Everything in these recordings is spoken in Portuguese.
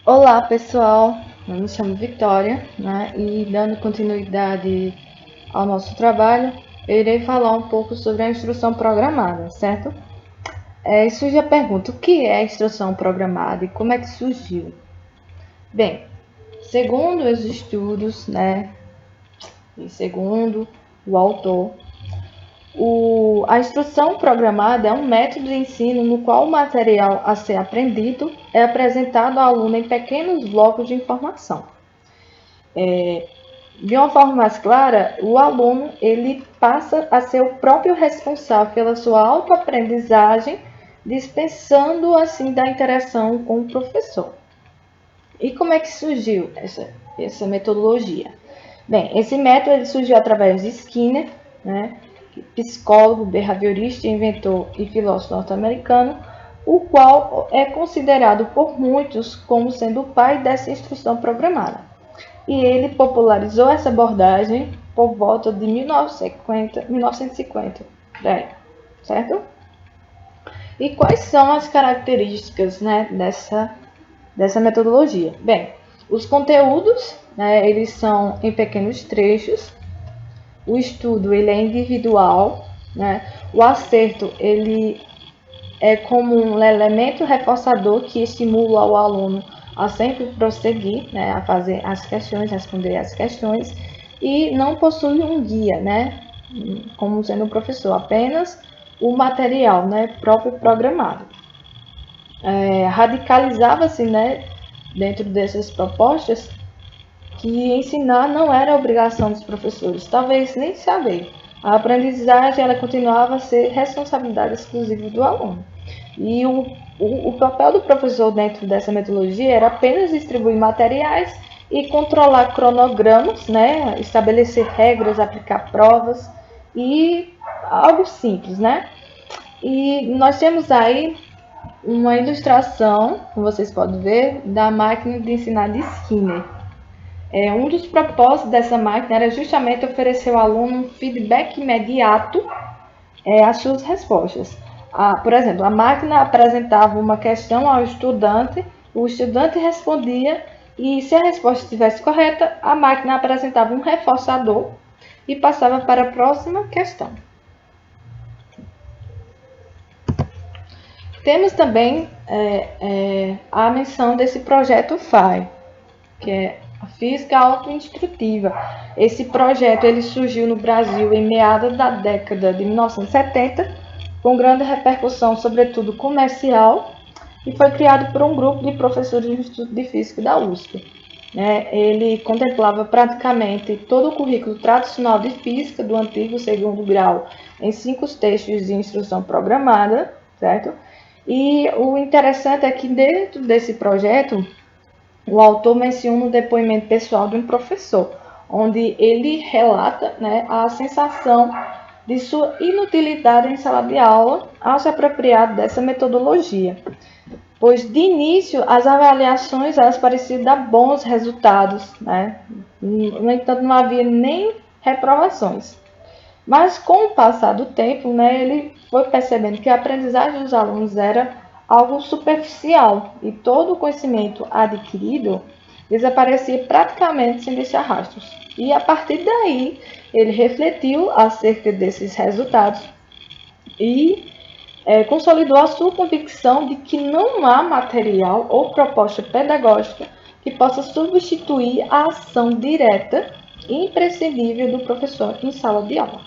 Olá pessoal, eu me chamo Vitória, né? E dando continuidade ao nosso trabalho, eu irei falar um pouco sobre a instrução programada, certo? E surge a pergunta, o que é a instrução programada e como é que surgiu? Bem, segundo os estudos, né, e segundo o autor, a instrução programada é um método de ensino no qual o material a ser aprendido é apresentado ao aluno em pequenos blocos de informação. De uma forma mais clara, o aluno ele passa a ser o próprio responsável pela sua autoaprendizagem, dispensando assim da interação com o professor. E como é que surgiu essa metodologia? Bem, esse método ele surgiu através de Skinner, né, psicólogo, behaviorista, inventor e filósofo norte-americano, o qual é considerado por muitos como sendo o pai dessa instrução programada. E ele popularizou essa abordagem por volta de 1950, certo? E quais são as características, né, dessa metodologia? Bem, os conteúdos, né, eles são em pequenos trechos. O estudo ele é individual, né? O acerto ele é como um elemento reforçador que estimula o aluno a sempre prosseguir, né, a fazer as questões, responder as questões, e não possui um guia, né, como sendo o professor, apenas o material, né, próprio programado. Radicalizava-se, né, dentro dessas propostas, que ensinar não era obrigação dos professores, talvez nem saber. A aprendizagem ela continuava a ser responsabilidade exclusiva do aluno. E o papel do professor dentro dessa metodologia era apenas distribuir materiais e controlar cronogramas, né? Estabelecer regras, aplicar provas e algo simples, né? E nós temos aí uma ilustração, como vocês podem ver, da máquina de ensinar de Skinner. Um dos propósitos dessa máquina era justamente oferecer ao aluno um feedback imediato às suas respostas. Por exemplo, a máquina apresentava uma questão ao estudante, o estudante respondia e, se a resposta estivesse correta, a máquina apresentava um reforçador e passava para a próxima questão. Temos também a menção desse projeto FAI, que é a Física Autoinstrutiva. Esse projeto ele surgiu no Brasil em meados da década de 1970, com grande repercussão, sobretudo comercial, e foi criado por um grupo de professores do Instituto de Física da USP. Ele contemplava praticamente todo o currículo tradicional de física do antigo segundo grau em 5 textos de instrução programada, certo? E o interessante é que dentro desse projeto, o autor menciona um depoimento pessoal de um professor, onde ele relata, né, a sensação de sua inutilidade em sala de aula ao se apropriar dessa metodologia, pois de início as avaliações elas pareciam dar bons resultados, né? No entanto não havia nem reprovações. Mas com o passar do tempo, né, ele foi percebendo que a aprendizagem dos alunos era algo superficial e todo o conhecimento adquirido desaparecia praticamente sem deixar rastros. E a partir daí, ele refletiu acerca desses resultados e consolidou a sua convicção de que não há material ou proposta pedagógica que possa substituir a ação direta e imprescindível do professor em sala de aula.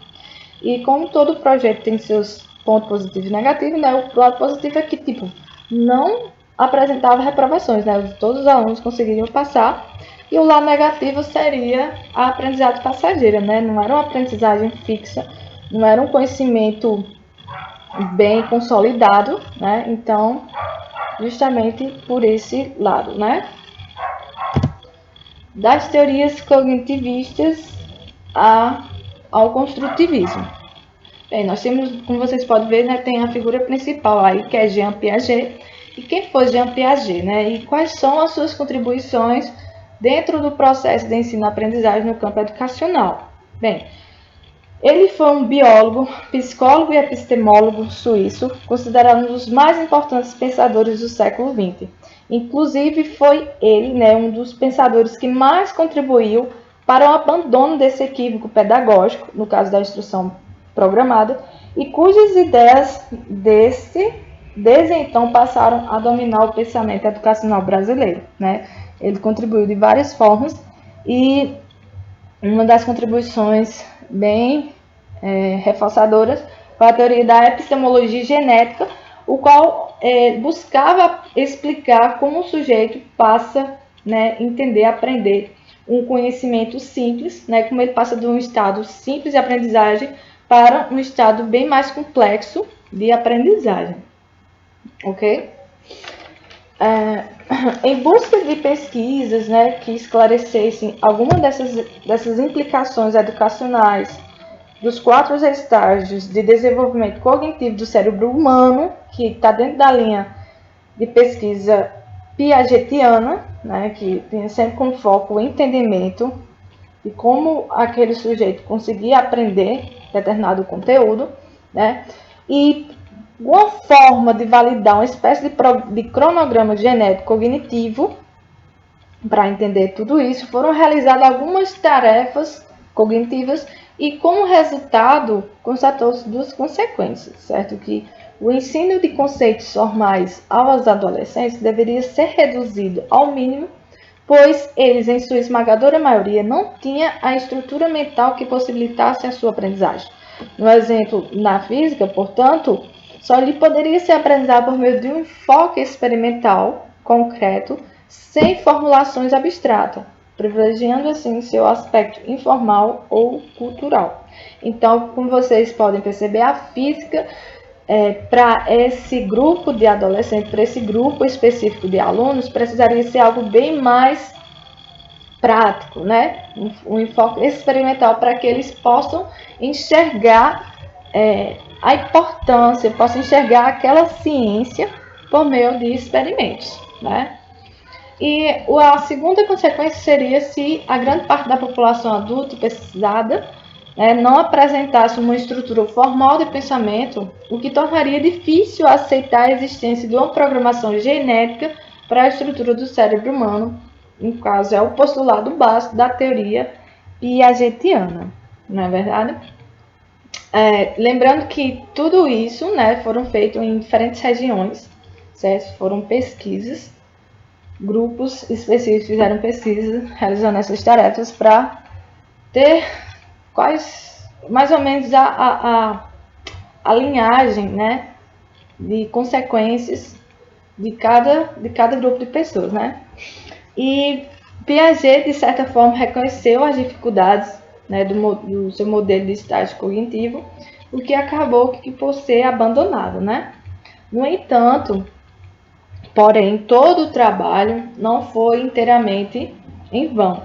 E como todo projeto tem seus pontos positivos e negativos, né, o lado positivo é que não apresentava reprovações, né, todos os alunos conseguiriam passar, e o lado negativo seria a aprendizagem passageira, né, não era uma aprendizagem fixa, não era um conhecimento bem consolidado, né, então justamente por esse lado, né. Das teorias cognitivistas ao construtivismo. Bem, nós temos, como vocês podem ver, né, tem a figura principal aí, que é Jean Piaget. E quem foi Jean Piaget, né? E quais são as suas contribuições dentro do processo de ensino-aprendizagem no campo educacional? Bem, Ele foi um biólogo, psicólogo e epistemólogo suíço, considerado um dos mais importantes pensadores do século XX. Inclusive, foi ele, né, um dos pensadores que mais contribuiu para o abandono desse equívoco pedagógico, no caso da instrução programada, e cujas ideias desde então passaram a dominar o pensamento educacional brasileiro, né? Ele contribuiu de várias formas e uma das contribuições bem reforçadoras foi a teoria da epistemologia genética, o qual buscava explicar como o sujeito passa, né, entender, aprender um conhecimento simples, né, como ele passa de um estado simples de aprendizagem para um estado bem mais complexo de aprendizagem, ok? Em busca de pesquisas, né, que esclarecessem algumas dessas implicações educacionais dos 4 estágios de desenvolvimento cognitivo do cérebro humano, que está dentro da linha de pesquisa piagetiana, né, que tem sempre como foco o entendimento de como aquele sujeito conseguia aprender determinado conteúdo, né, e uma forma de validar uma espécie de cronograma genético cognitivo. Para entender tudo isso, foram realizadas algumas tarefas cognitivas e, como resultado, constatou-se duas consequências, certo? Que o ensino de conceitos formais aos adolescentes deveria ser reduzido ao mínimo, pois eles, em sua esmagadora maioria, não tinham a estrutura mental que possibilitasse a sua aprendizagem. No exemplo, na física, portanto, só lhe poderia ser aprendizado por meio de um enfoque experimental concreto, sem formulações abstratas, privilegiando assim seu aspecto informal ou cultural. Então, como vocês podem perceber, a física para esse grupo de adolescentes, para esse grupo específico de alunos, precisaria ser algo bem mais prático, né? Um enfoque experimental para que eles possam enxergar a importância, possam enxergar aquela ciência por meio de experimentos, né? E a segunda consequência seria se a grande parte da população adulta pesquisada não apresentasse uma estrutura formal de pensamento, o que tornaria difícil aceitar a existência de uma programação genética para a estrutura do cérebro humano. No caso, é o postulado básico da teoria piagetiana, não é verdade? Lembrando que tudo isso, né, foram feitos em diferentes regiões, certo? Foram pesquisas, grupos específicos fizeram pesquisas realizando essas tarefas para ter mais ou menos a linhagem, né, de consequências de cada grupo de pessoas, né? E Piaget, de certa forma, reconheceu as dificuldades, né, do seu modelo de estágio cognitivo, o que acabou por ser abandonado, né? No entanto, porém, todo o trabalho não foi inteiramente em vão,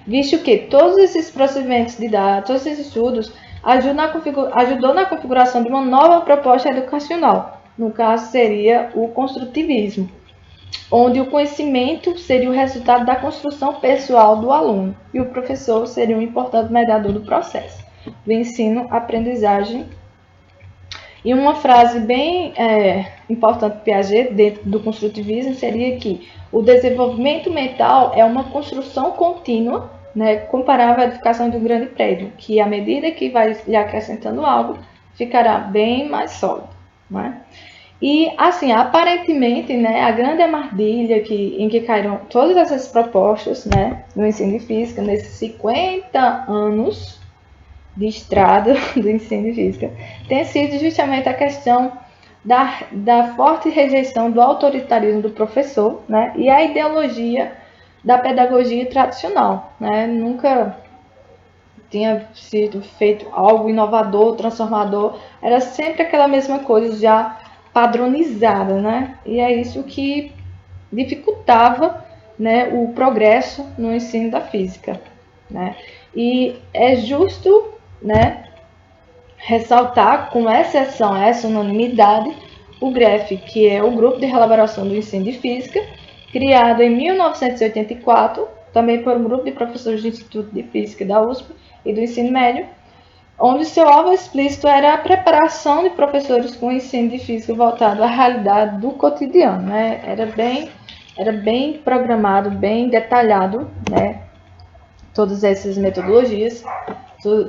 visto que todos esses procedimentos de dados, todos esses estudos, ajudou na configuração de uma nova proposta educacional. No caso, seria o construtivismo, onde o conhecimento seria o resultado da construção pessoal do aluno e o professor seria um importante mediador do processo do ensino-aprendizagem. E uma frase bem importante de Piaget dentro do construtivismo seria que o desenvolvimento mental é uma construção contínua, né, comparável à edificação de um grande prédio, que à medida que vai lhe acrescentando algo, ficará bem mais sólido, né? E, assim, aparentemente, né, a grande armadilha em que caíram todas essas propostas, né, no ensino de física, nesses 50 anos de estrada do ensino de física, tem sido justamente a questão da forte rejeição do autoritarismo do professor, né, e a ideologia da pedagogia tradicional, né? Nunca tinha sido feito algo inovador, transformador, era sempre aquela mesma coisa já padronizada, né? E é isso que dificultava, né, o progresso no ensino da física, né? E é justo, né, ressaltar, com exceção a essa unanimidade, o GREF, que é o Grupo de Elaboração do Ensino de Física, criado em 1984, também por um grupo de professores do Instituto de Física da USP e do Ensino Médio, onde seu alvo explícito era a preparação de professores com ensino de física voltado à realidade do cotidiano, né? Era bem programado, bem detalhado, né? Todas essas metodologias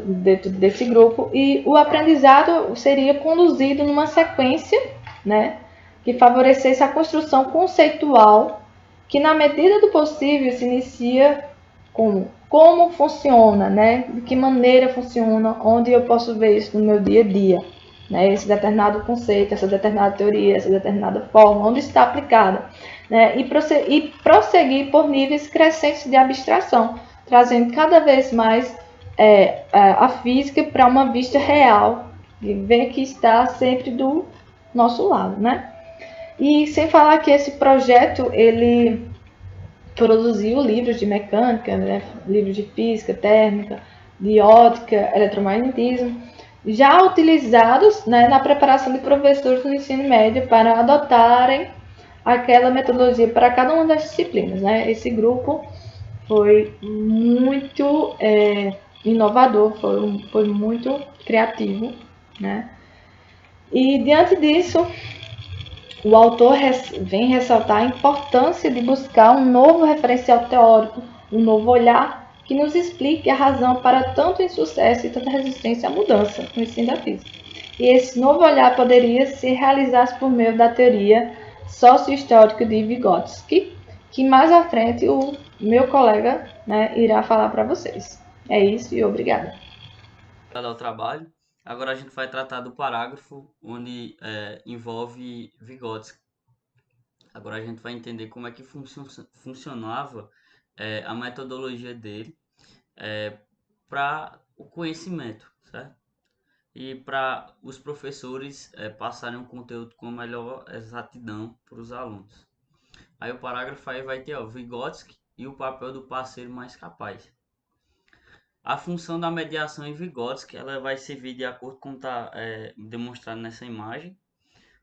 dentro desse grupo, e o aprendizado seria conduzido numa sequência, né, que favorecesse a construção conceitual, que na medida do possível se inicia com como funciona, né, de que maneira funciona, onde eu posso ver isso no meu dia a dia, né, esse determinado conceito, essa determinada teoria, essa determinada forma, onde está aplicada, né, e prosseguir por níveis crescentes de abstração, trazendo cada vez mais a física para uma vista real, e ver que está sempre do nosso lado, né? E sem falar que esse projeto, ele produziu livros de mecânica, né? Livros de física, térmica, de ótica, eletromagnetismo, já utilizados, né, na preparação de professores do ensino médio para adotarem aquela metodologia para cada uma das disciplinas, né? Esse grupo foi muito inovador, foi muito criativo, né? E diante disso, o autor vem ressaltar a importância de buscar um novo referencial teórico, um novo olhar que nos explique a razão para tanto insucesso e tanta resistência à mudança no ensino da física. E esse novo olhar poderia se realizar por meio da teoria sócio-histórica de Vygotsky, que mais à frente o meu colega, né, irá falar para vocês. É isso e obrigada. Ao trabalho. Agora a gente vai tratar do parágrafo onde envolve Vygotsky. Agora a gente vai entender como é que funcionava a metodologia dele para o conhecimento, certo? E para os professores passarem o conteúdo com melhor exatidão para os alunos. Aí o parágrafo aí vai ter Vygotsky e o papel do parceiro mais capaz. A função da mediação em Vygotsky ela vai servir de acordo com está demonstrado nessa imagem,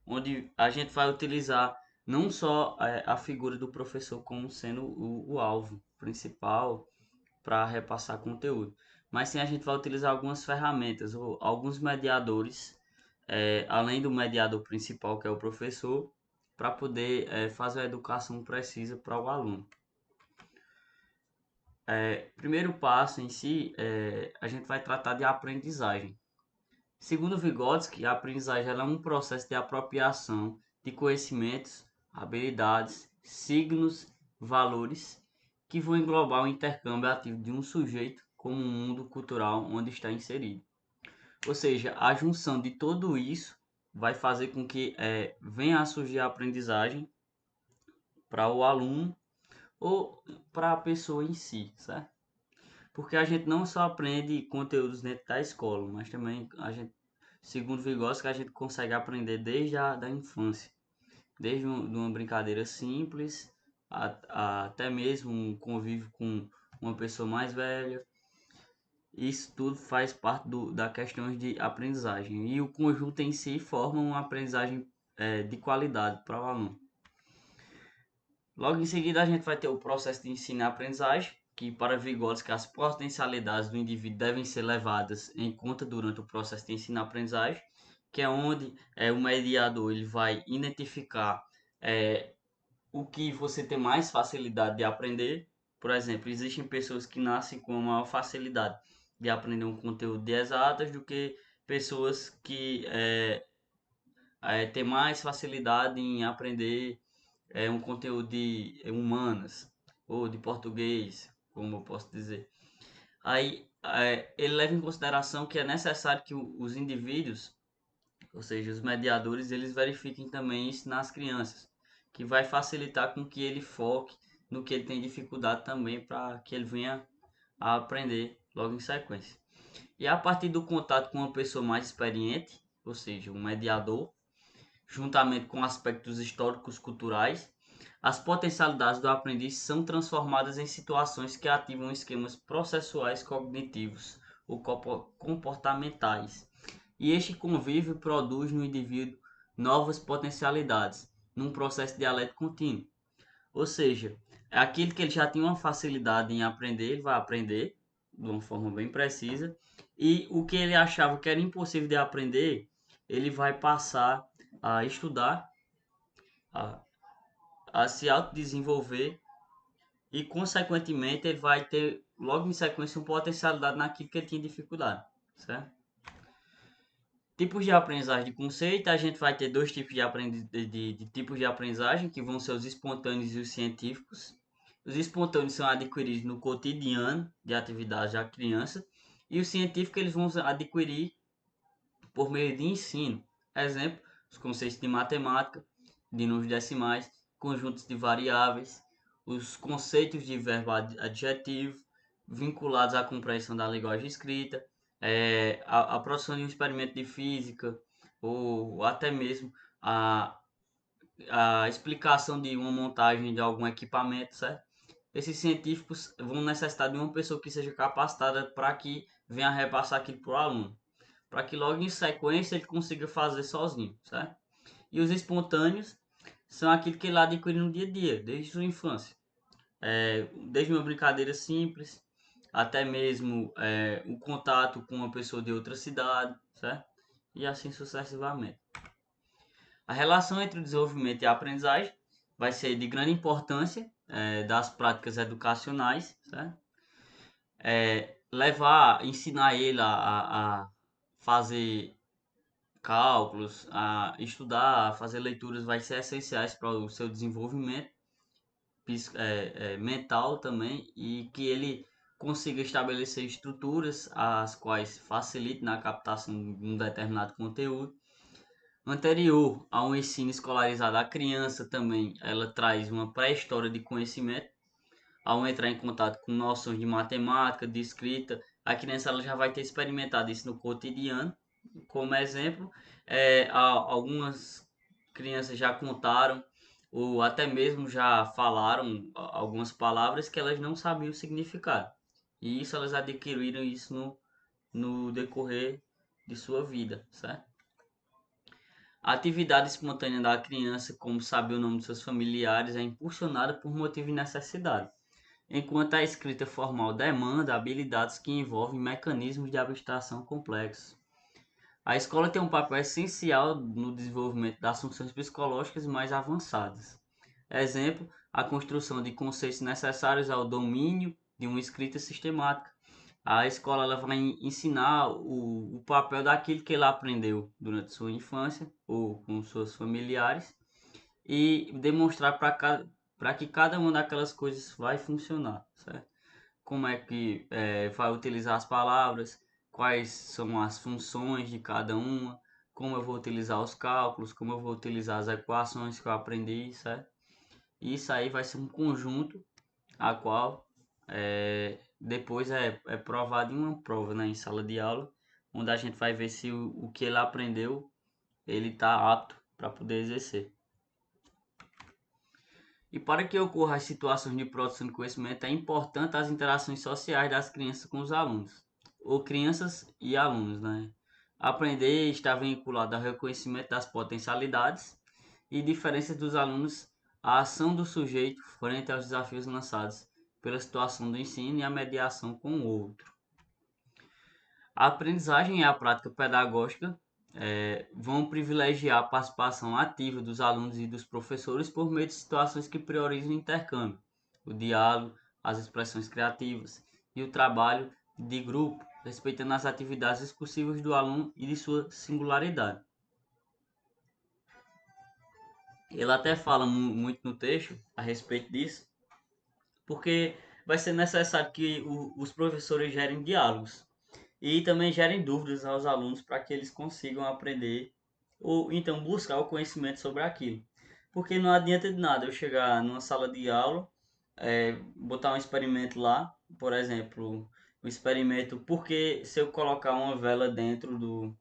onde a gente vai utilizar não só a figura do professor como sendo o alvo principal para repassar conteúdo, mas sim a gente vai utilizar algumas ferramentas ou alguns mediadores, além do mediador principal que é o professor, para poder fazer a educação precisa para o aluno. Primeiro passo em si, a gente vai tratar de aprendizagem. Segundo Vygotsky, a aprendizagem é um processo de apropriação de conhecimentos, habilidades, signos, valores que vão englobar o intercâmbio ativo de um sujeito com o mundo cultural onde está inserido. Ou seja, a junção de tudo isso vai fazer com que venha a surgir a aprendizagem para o aluno ou para a pessoa em si, certo? Porque a gente não só aprende conteúdos dentro da escola, mas também a gente, segundo Vygotsky, a gente consegue aprender desde a da infância, desde uma brincadeira simples até mesmo um convívio com uma pessoa mais velha. Isso tudo faz parte da questão de aprendizagem e o conjunto em si forma uma aprendizagem de qualidade para o aluno. Logo em seguida, a gente vai ter o processo de ensino e aprendizagem, que para Vygotsky as potencialidades do indivíduo devem ser levadas em conta durante o processo de ensino e aprendizagem, que é onde o mediador ele vai identificar o que você tem mais facilidade de aprender. Por exemplo, existem pessoas que nascem com maior facilidade de aprender um conteúdo de exatas do que pessoas que têm mais facilidade em aprender um conteúdo de humanas ou de português, como eu posso dizer. Aí ele leva em consideração que é necessário que os indivíduos, ou seja, os mediadores, eles verifiquem também isso nas crianças, que vai facilitar com que ele foque no que ele tem dificuldade também para que ele venha a aprender logo em sequência. E a partir do contato com uma pessoa mais experiente, ou seja, um mediador, juntamente com aspectos históricos culturais, as potencialidades do aprendiz são transformadas em situações que ativam esquemas processuais cognitivos ou comportamentais. E este convívio produz no indivíduo novas potencialidades, num processo dialético contínuo. Ou seja, aquilo que ele já tinha uma facilidade em aprender, ele vai aprender de uma forma bem precisa, e o que ele achava que era impossível de aprender, ele vai passar a estudar, a, a se autodesenvolver e, consequentemente, ele vai ter logo em sequência uma potencialidade naquilo que ele tinha dificuldade, certo? Tipos de aprendizagem de conceito, a gente vai ter dois tipos de tipos de aprendizagem, que vão ser os espontâneos e os científicos. Os espontâneos são adquiridos no cotidiano de atividades da criança, e os científicos eles vão adquirir por meio de ensino. Exemplo, os conceitos de matemática, de números decimais, conjuntos de variáveis, os conceitos de verbo adjetivo, vinculados à compreensão da linguagem escrita, a produção de um experimento de física, ou até mesmo a, a explicação de uma montagem de algum equipamento, certo? Esses científicos vão necessitar de uma pessoa que seja capacitada para que venha repassar aquilo para o aluno, para que logo em sequência ele consiga fazer sozinho, certo? E os espontâneos são aquilo que ele adquire no dia a dia, desde sua infância. Desde uma brincadeira simples, até mesmo o contato com uma pessoa de outra cidade, certo? E assim sucessivamente. A relação entre o desenvolvimento e a aprendizagem vai ser de grande importância das práticas educacionais, certo? Ensinar ele a fazer cálculos, a estudar, a fazer leituras vai ser essenciais para o seu desenvolvimento mental também, e que ele consiga estabelecer estruturas as quais facilitem na captação de um determinado conteúdo. Anterior ao ensino escolarizado, a criança também ela traz uma pré-história de conhecimento. Ao entrar em contato com noções de matemática, de escrita, a criança ela já vai ter experimentado isso no cotidiano. Como exemplo, algumas crianças já contaram ou até mesmo já falaram algumas palavras que elas não sabiam o significado. E isso elas adquiriram isso no decorrer de sua vida, certo? A atividade espontânea da criança, como saber o nome de seus familiares, é impulsionada por motivo de necessidade, enquanto a escrita formal demanda habilidades que envolvem mecanismos de abstração complexos. A escola tem um papel essencial no desenvolvimento das funções psicológicas mais avançadas. Exemplo, a construção de conceitos necessários ao domínio de uma escrita sistemática. A escola ela vai ensinar o papel daquilo que ele aprendeu durante sua infância ou com seus familiares e demonstrar para que cada uma daquelas coisas vai funcionar, certo? Como é que vai utilizar as palavras, quais são as funções de cada uma, como eu vou utilizar os cálculos, como eu vou utilizar as equações que eu aprendi, certo? E isso aí vai ser um conjunto a qual depois é provado em uma prova, né, em sala de aula, onde a gente vai ver se o que ele aprendeu ele está apto para poder exercer. E para que ocorra as situações de produção de conhecimento, é importante as interações sociais das crianças com os alunos, ou crianças e alunos, né? Aprender está vinculado ao reconhecimento das potencialidades e diferenças dos alunos, à ação do sujeito frente aos desafios lançados pela situação do ensino e a mediação com o outro. A aprendizagem e a prática pedagógica vão privilegiar a participação ativa dos alunos e dos professores por meio de situações que priorizam o intercâmbio, o diálogo, as expressões criativas e o trabalho de grupo, respeitando as atividades exclusivas do aluno e de sua singularidade. Ele até fala muito no texto a respeito disso, porque vai ser necessário que os professores gerem diálogos e também gerem dúvidas aos alunos para que eles consigam aprender ou então buscar o conhecimento sobre aquilo. Porque não adianta de nada eu chegar numa sala de aula, botar um experimento lá, por exemplo, o experimento, porque se eu colocar uma vela dentro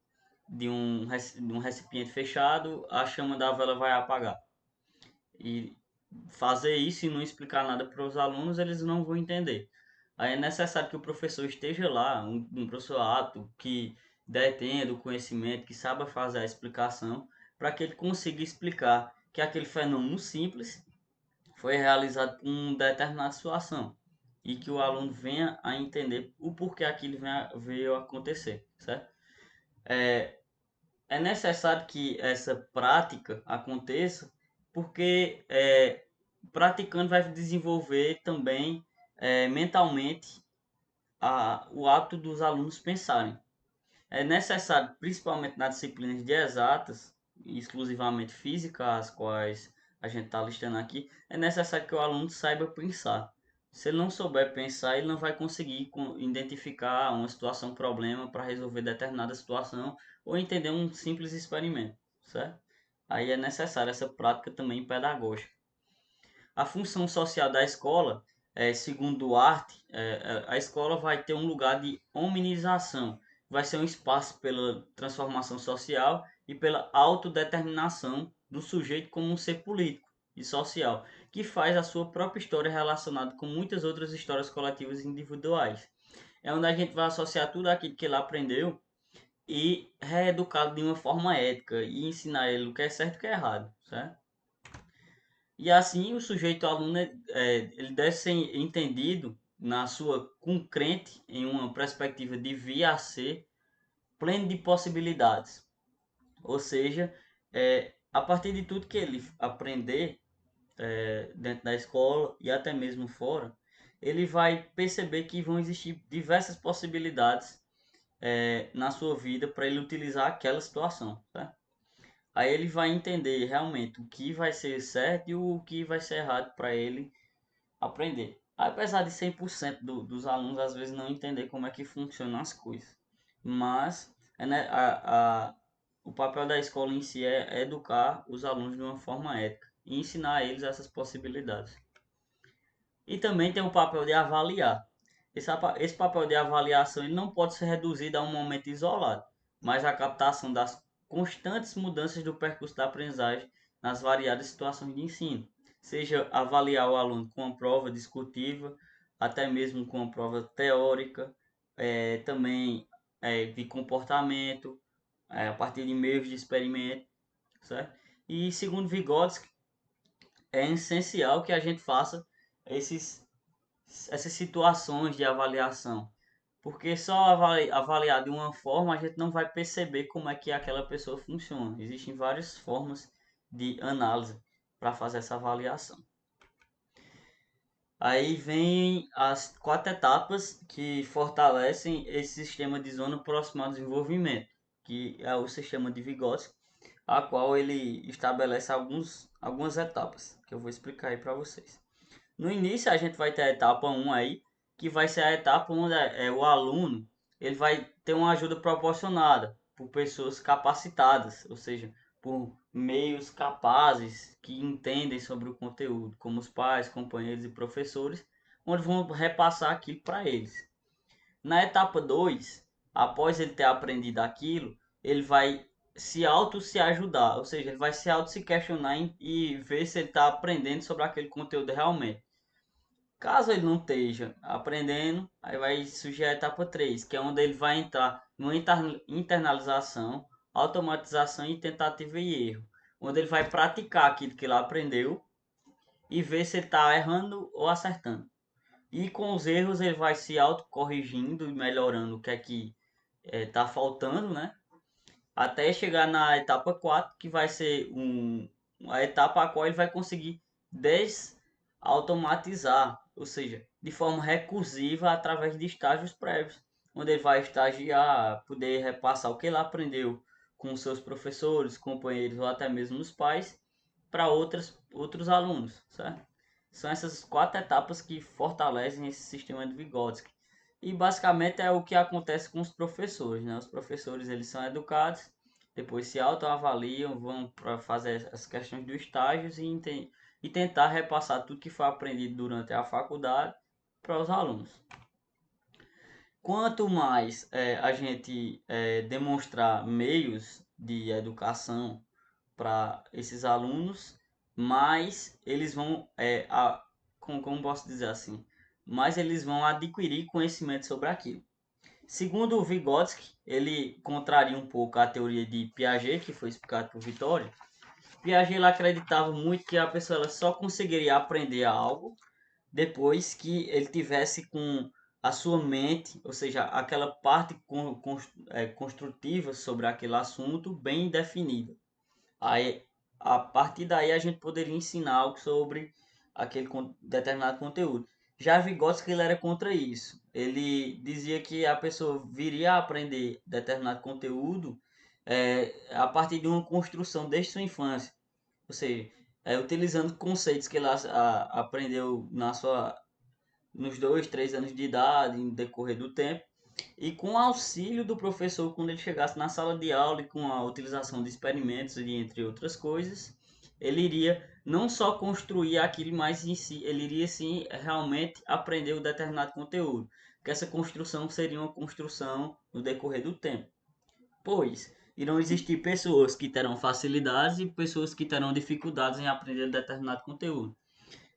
de um recipiente fechado, a chama da vela vai apagar. E fazer isso e não explicar nada para os alunos, eles não vão entender. Aí é necessário que o professor esteja lá, um professor apto, que detenha do conhecimento, que saiba fazer a explicação, para que ele consiga explicar que aquele fenômeno simples foi realizado com uma determinada situação. e que o aluno venha a entender o porquê aquilo veio acontecer, certo? É necessário que essa prática aconteça, porque praticando vai desenvolver também mentalmente o hábito dos alunos pensarem. É necessário, principalmente nas disciplinas de exatas, exclusivamente física, as quais a gente está listando aqui, é necessário que o aluno saiba pensar. Se ele não souber pensar, ele não vai conseguir identificar uma situação, um problema para resolver determinada situação ou entender um simples experimento, certo? Aí é necessária essa prática também pedagógica. A função social da escola, segundo Duarte, a escola vai ter um lugar de hominização, vai ser um espaço pela transformação social e pela autodeterminação do sujeito como um ser político e social, que faz a sua própria história relacionada com muitas outras histórias coletivas e individuais. É onde a gente vai associar tudo aquilo que ele aprendeu e reeducá-lo de uma forma ética e ensinar ele o que é certo e o que é errado, certo? E assim o sujeito aluno ele deve ser entendido na sua concrete em uma perspectiva de vir a ser pleno de possibilidades. Ou seja, a partir de tudo que ele aprender dentro da escola e até mesmo fora, ele vai perceber que vão existir diversas possibilidades na sua vida para ele utilizar aquela situação, tá? Aí ele vai entender realmente o que vai ser certo e o que vai ser errado para ele aprender. Apesar de 100% dos alunos às vezes não entender como é que funcionam as coisas. Mas né, o papel da escola em si é educar os alunos de uma forma ética e ensinar a eles essas possibilidades. E também tem o papel de avaliar. Esse papel de avaliação ele não pode ser reduzido a um momento isolado, mas a captação das constantes mudanças do percurso da aprendizagem nas variadas situações de ensino. Seja avaliar o aluno com uma prova discutiva, até mesmo com uma prova teórica, também de comportamento, a partir de meios de experimento, certo? E segundo Vygotsky, é essencial que a gente faça esses essas situações de avaliação. Porque só avaliar de uma forma a gente não vai perceber como é que aquela pessoa funciona. Existem várias formas de análise para fazer essa avaliação. Aí vem as 4 etapas que fortalecem esse sistema de zona proximal de desenvolvimento, que é o sistema de Vygotsky, a qual ele estabelece algumas etapas, que eu vou explicar aí para vocês. No início a gente vai ter a etapa 1 aí, que vai ser a etapa onde o aluno ele vai ter uma ajuda proporcionada por pessoas capacitadas, ou seja, por meios capazes que entendem sobre o conteúdo, como os pais, companheiros e professores, onde vão repassar aquilo para eles. Na etapa 2, após ele ter aprendido aquilo, ele vai se ajudar, ou seja, ele vai se questionar e ver se ele está aprendendo sobre aquele conteúdo realmente. Caso ele não esteja aprendendo, aí vai surgir a etapa 3, que é onde ele vai entrar numa internalização, automatização e tentativa e erro, onde ele vai praticar aquilo que ele aprendeu e ver se ele está errando ou acertando. E com os erros ele vai se autocorrigindo e melhorando o que é que está faltando, né? Até chegar na etapa 4, que vai ser a etapa a qual ele vai conseguir desautomatizar, ou seja, de forma recursiva através de estágios prévios, onde ele vai estagiar, poder repassar o que ele aprendeu com seus professores, companheiros ou até mesmo os pais para outros alunos, certo? São essas 4 etapas que fortalecem esse sistema de Vygotsky. E basicamente é o que acontece com os professores, né? Os professores eles são educados, depois se autoavaliam, vão para fazer as questões dos estágios e tentar repassar tudo que foi aprendido durante a faculdade para os alunos. Quanto mais a gente demonstrar meios de educação para esses alunos, mais eles vão, como posso dizer assim, mais eles vão adquirir conhecimento sobre aquilo. Segundo o Vygotsky, ele contraria um pouco a teoria de Piaget, que foi explicada por Vitória. Piaget ele acreditava muito que a pessoa ela só conseguiria aprender algo depois que ele tivesse com a sua mente, ou seja, aquela parte construtiva sobre aquele assunto bem definida. Aí, a partir daí, a gente poderia ensinar algo sobre aquele determinado conteúdo. Já Vygotsky, ele era contra isso. Ele dizia que a pessoa viria a aprender determinado conteúdo a partir de uma construção desde sua infância. Ou seja, utilizando conceitos que ele aprendeu nos 2, 3 anos de idade, no decorrer do tempo, e com o auxílio do professor quando ele chegasse na sala de aula e com a utilização de experimentos e entre outras coisas, ele iria não só construir aquilo, mas em si, ele iria sim realmente aprender o determinado conteúdo. Que essa construção seria uma construção no decorrer do tempo. Pois irão existir pessoas que terão facilidades e pessoas que terão dificuldades em aprender determinado conteúdo.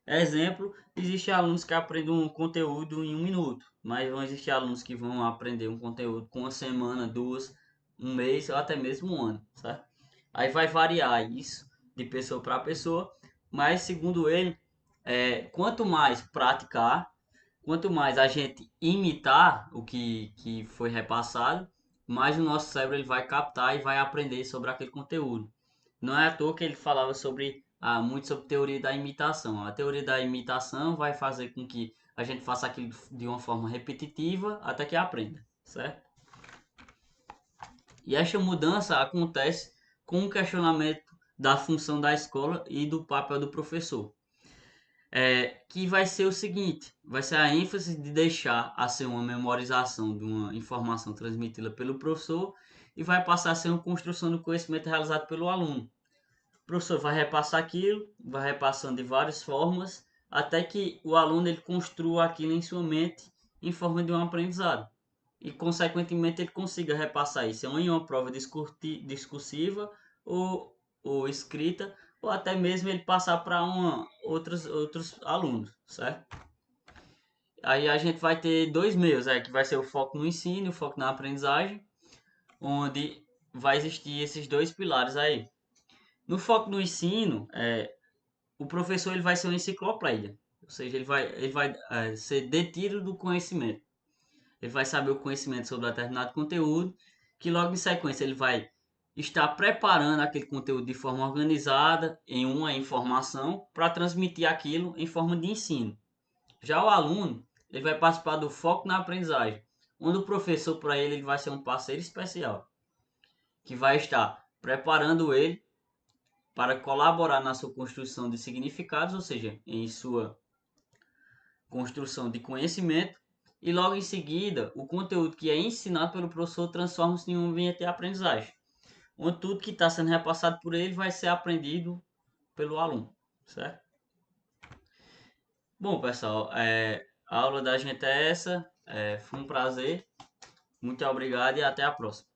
Exemplo, existem alunos que aprendem um conteúdo em 1 minuto, mas vão existir alunos que vão aprender um conteúdo com uma semana, duas, um mês ou até mesmo um ano, certo? Aí vai variar isso de pessoa para pessoa, mas segundo ele, quanto mais praticar, quanto mais a gente imitar o que foi repassado, mais o nosso cérebro ele vai captar e vai aprender sobre aquele conteúdo. Não é à toa que ele falava muito sobre teoria da imitação. A teoria da imitação vai fazer com que a gente faça aquilo de uma forma repetitiva até que aprenda, certo? E esta mudança acontece com o questionamento da função da escola e do papel do professor. Que vai ser o seguinte, vai ser a ênfase de deixar a ser uma memorização de uma informação transmitida pelo professor e vai passar a ser uma construção do conhecimento realizado pelo aluno. O professor vai repassar aquilo, vai repassando de várias formas, até que o aluno ele construa aquilo em sua mente em forma de um aprendizado. E, consequentemente, ele consiga repassar isso em uma prova discursiva ou escrita, ou até mesmo ele passar para outros alunos, certo? Aí a gente vai ter dois meios, que vai ser o foco no ensino e o foco na aprendizagem, onde vai existir esses dois pilares aí. No foco no ensino, o professor ele vai ser uma enciclopédia, ou seja, ele vai ser detido do conhecimento. Ele vai saber o conhecimento sobre determinado conteúdo, que logo em sequência ele vai estar preparando aquele conteúdo de forma organizada em uma informação para transmitir aquilo em forma de ensino. Já o aluno, ele vai participar do foco na aprendizagem, onde o professor para ele vai ser um parceiro especial, que vai estar preparando ele para colaborar na sua construção de significados, ou seja, em sua construção de conhecimento, e logo em seguida, o conteúdo que é ensinado pelo professor transforma-se em um ambiente de aprendizagem, onde tudo que está sendo repassado por ele vai ser aprendido pelo aluno, certo? Bom, pessoal, a aula da gente é essa, foi um prazer, muito obrigado e até a próxima.